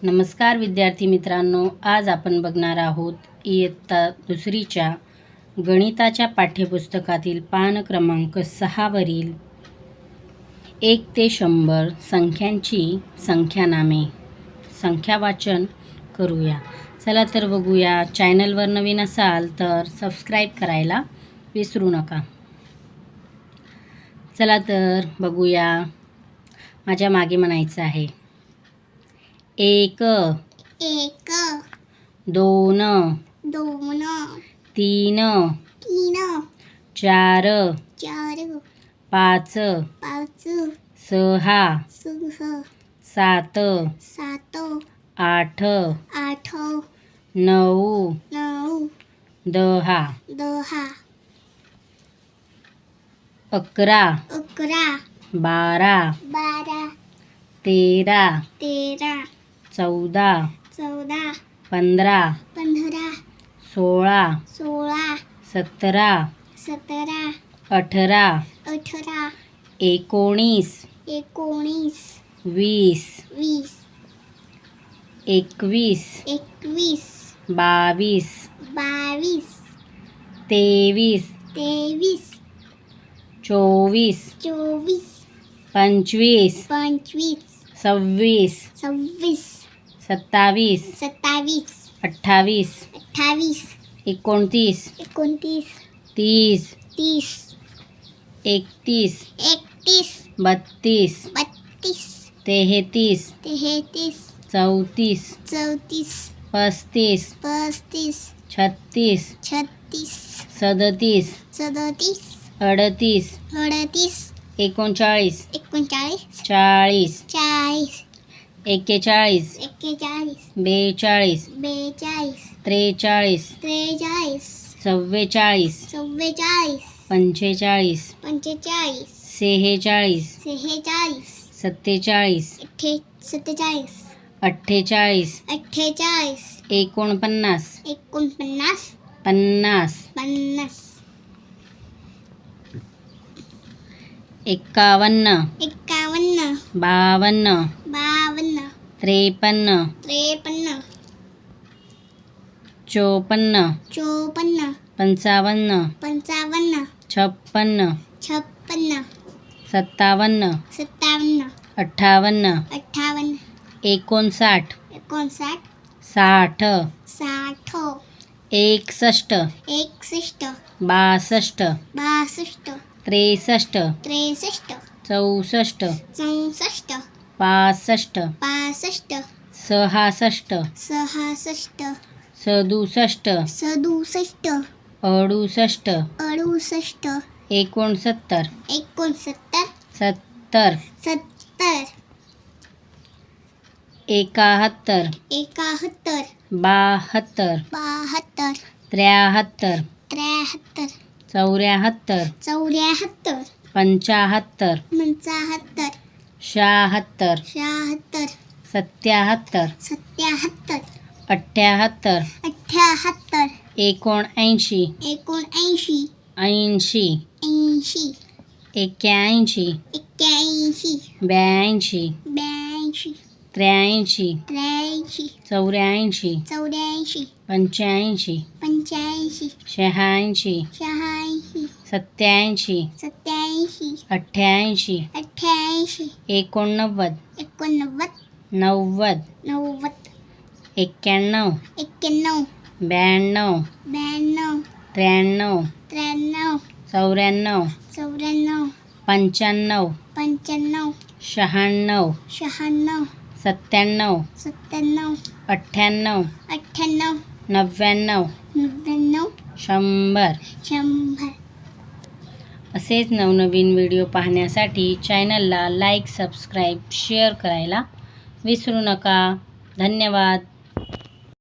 नमस्कार विद्यार्थी मित्रांनो, आज आपण बघणार आहोत इयत्ता दुसरीच्या गणिताच्या पाठ्यपुस्तकातील पान क्रमांक 6 वरील 1 ते 100 संख्यांची संख्यानामे संख्यावाचन करूया। चला तर बघूया। चॅनलवर नवीन असाल तर सबस्क्राईब करायला विसरू नका। चला तर बघूया। माझ्या मागे म्हणायचं आहे 1 1 2 2 3 3 4 4 5 5 6 6 7 7 8 8 9 9 10 10 11 11 12 12 13 13 14 14 15 15 16 16 17 17 18 18 19 19 20 20 21 21 22 22 23 23 24 24 25 25 26 26 27 27 28 28 29 29 30 30 31 31 32 32 33 33 34 34 35 35 36 36 37 37 38 38 39 39 40 40 41 41 42 42 43 43 44 44 45 45 46 46 47 47 48 48 49 49 50 50 51 51 52 52 53 53 54 54 55 55 56 56 57 57 58 58 59 59 60 60 61 61 62 62 63 63 64 64 65 65 66 66 67 67 68 68 69 69 70 70 71 71 72 72 73 73 74 74 75 75 76 76 77 77 78 78 79 79 80 80 81 81 82 82 83 83 84 84 85 85 86 86 87 87 88 88 89 89 90 90 91 91 92 92 93 93 94 94 95 95 96 96 97 97 98 98 99 99 100 100 असेच नवनवीन व्हिडिओ पाहण्यासाठी चॅनलला लाईक, सबस्क्राईब, शेअर करायला विसरू नका। धन्यवाद।